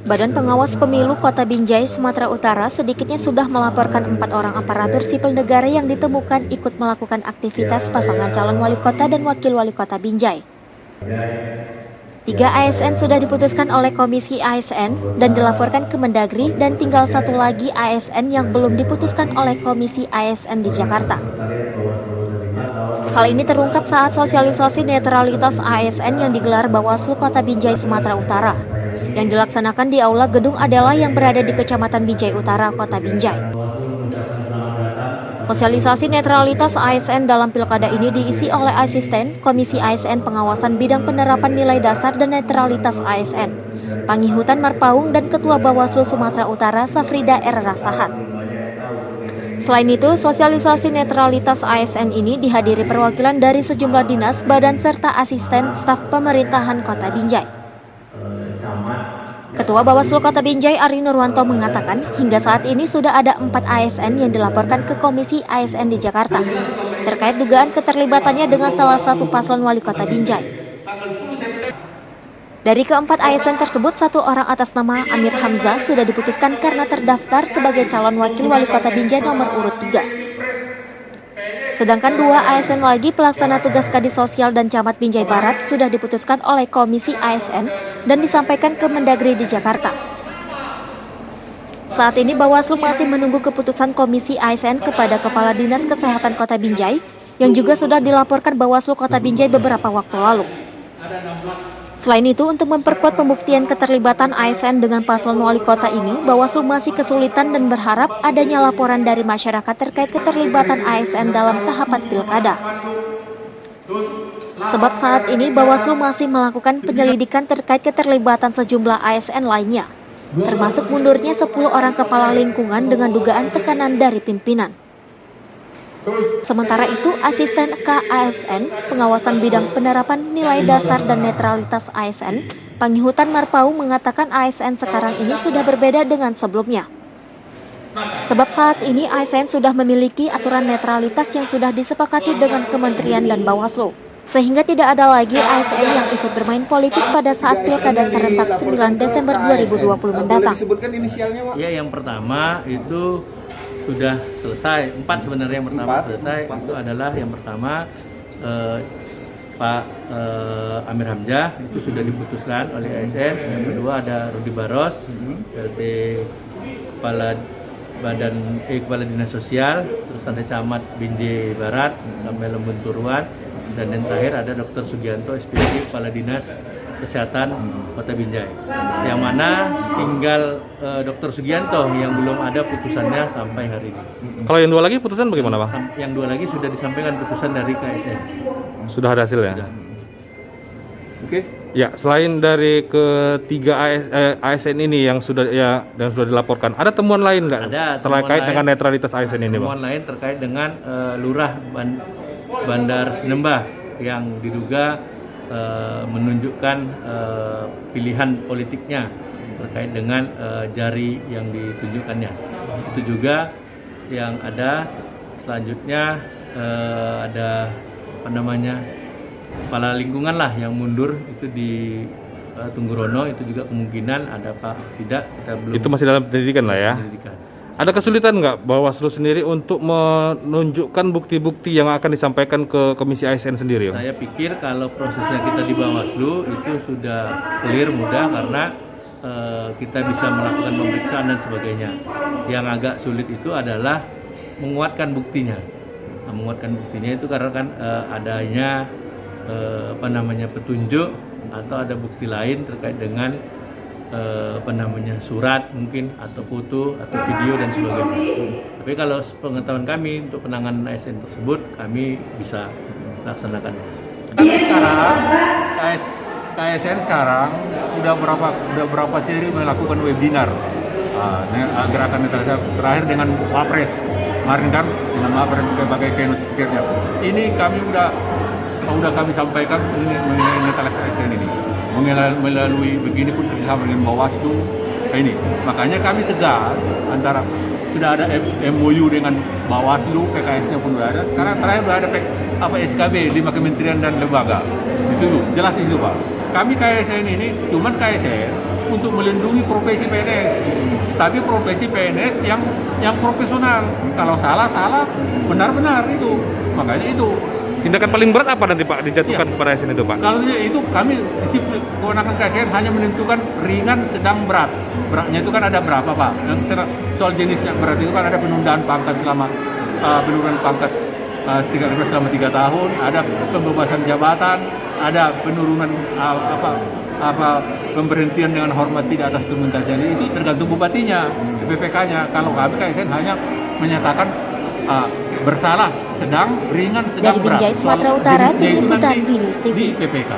Badan Pengawas Pemilu Kota Binjai, Sumatera Utara sedikitnya sudah melaporkan 4 orang aparatur sipil negara yang ditemukan ikut melakukan aktivitas pasangan calon wali kota dan wakil wali kota Binjai. 3 ASN sudah diputuskan oleh Komisi ASN dan dilaporkan ke Mendagri, dan tinggal 1 lagi ASN yang belum diputuskan oleh Komisi ASN di Jakarta. Hal ini terungkap saat sosialisasi netralitas ASN yang digelar Bawaslu Kota Binjai, Sumatera Utara, yang dilaksanakan di Aula Gedung Adela yang berada di Kecamatan Binjai Utara, Kota Binjai. Sosialisasi netralitas ASN dalam pilkada ini diisi oleh Asisten Komisi ASN Pengawasan Bidang Penerapan Nilai Dasar dan Netralitas ASN, Pangihutan Marpaung, dan Ketua Bawaslu Sumatera Utara Safrida R. Rasahan. Selain itu, sosialisasi netralitas ASN ini dihadiri perwakilan dari sejumlah dinas, badan, serta asisten staf pemerintahan Kota Binjai. Ketua Bawaslu Kota Binjai Ari Nurwanto mengatakan hingga saat ini sudah ada 4 ASN yang dilaporkan ke Komisi ASN di Jakarta terkait dugaan keterlibatannya dengan salah satu paslon wali kota Binjai. Dari keempat ASN tersebut, 1 orang atas nama Amir Hamzah sudah diputuskan karena terdaftar sebagai calon wakil wali kota Binjai nomor urut 3. Sedangkan 2 ASN lagi pelaksana tugas Kadis Sosial dan Camat Binjai Barat sudah diputuskan oleh Komisi ASN dan disampaikan ke Mendagri di Jakarta. Saat ini Bawaslu masih menunggu keputusan Komisi ASN kepada Kepala Dinas Kesehatan Kota Binjai yang juga sudah dilaporkan Bawaslu Kota Binjai beberapa waktu lalu. Selain itu, untuk memperkuat pembuktian keterlibatan ASN dengan paslon wali kota ini, Bawaslu masih kesulitan dan berharap adanya laporan dari masyarakat terkait keterlibatan ASN dalam tahapan pilkada. Sebab saat ini Bawaslu masih melakukan penyelidikan terkait keterlibatan sejumlah ASN lainnya, termasuk mundurnya 10 orang kepala lingkungan dengan dugaan tekanan dari pimpinan. Sementara itu, Asisten KASN, Pengawasan Bidang Penerapan Nilai Dasar dan Netralitas ASN, Pangihutan Marpaung mengatakan ASN sekarang ini sudah berbeda dengan sebelumnya. Sebab saat ini ASN sudah memiliki aturan netralitas yang sudah disepakati dengan Kementerian dan Bawaslu, sehingga tidak ada lagi ASN yang ikut bermain politik pada saat pilkada serentak 9 Desember 2020 mendatang. Disebutkan inisialnya, Pak? Ya, yang pertama itu sudah selesai, 4 sebenarnya yang pertama selesai. Itu adalah yang pertama Pak Amir Hamzah itu sudah diputuskan oleh ASN. Yang kedua ada Rudi Baros, dari Kepala Kepala Dinas Sosial, terus ada Camat Binjai Barat sampai Lembun Turuan, dan yang terakhir ada Dr. Sugianto SPG, Kepala Dinas Kesehatan Kota Binjai, yang mana tinggal Dr. Sugianto yang belum ada putusannya sampai hari ini. Kalau yang 2 lagi putusan bagaimana, Pak? Yang 2 lagi sudah disampaikan putusan dari KSN. Sudah ada hasilnya? Sudah. Oke. Ya, selain dari ketiga ASN ini yang sudah dilaporkan, ada temuan lain nggak terkait dengan netralitas ASN ini, Pak? Temuan lain terkait dengan Lurah Bandar Sinembah yang diduga menunjukkan pilihan politiknya terkait dengan jari yang ditunjukkannya. Itu juga yang ada selanjutnya ada kepala lingkungan lah yang mundur itu di Tunggurono, itu juga kemungkinan ada Pak, tidak, kita belum. Itu masih dalam penyelidikan lah ya. Ada kesulitan nggak Bawaslu sendiri untuk menunjukkan bukti-bukti yang akan disampaikan ke Komisi ASN sendiri? Saya pikir kalau prosesnya kita di Bawaslu itu sudah clear, mudah, karena kita bisa melakukan pemeriksaan dan sebagainya. Yang agak sulit itu adalah menguatkan buktinya. Menguatkan buktinya itu karena kan adanya petunjuk atau ada bukti lain terkait dengan surat mungkin, atau foto atau video dan sebagainya. Tapi kalau pengetahuan kami untuk penanganan ASN tersebut, kami bisa laksanakan. Sekarang KSN sekarang udah berapa seri melakukan webinar gerakan netralitas, terakhir dengan Wapres kemarin kan, dengan Wapres sebagai keynote speaker-nya. Ini kami udah kami sampaikan mengenai netralitas ASN ini. Melalui begini pun bersama dengan Bawaslu ini. Makanya kami tegas antara sudah ada MOU dengan Bawaslu, PKS-nya pun sudah ada. Karena terakhir sudah ada SKB 5 kementerian dan lembaga. Itu jelas itu, Pak. kami KSN ini cuman KSN untuk melindungi profesi PNS, tapi profesi PNS yang profesional. Kalau salah, benar-benar itu. Makanya itu. Tindakan paling berat apa nanti Pak dijatuhkan kepada ASN itu Pak? Kalau itu kami disiplin kewenangan KSN hanya menentukan ringan, sedang, berat. Beratnya itu kan ada berapa Pak? Yang soal jenisnya berat itu kan ada penundaan pangkat selama selama 3 tahun, ada pembebasan jabatan, ada penurunan pemberhentian dengan hormat tidak atas permintaan. Jadi itu tergantung bupatinya, BPK-nya. Kalau kami KSN hanya menyatakan bersalah, sedang, ringan, sedang, Dari berat. Binjai, Sumatera Utara, Jenisnya Tim itu Liputan nanti BINUS TV. di PPK.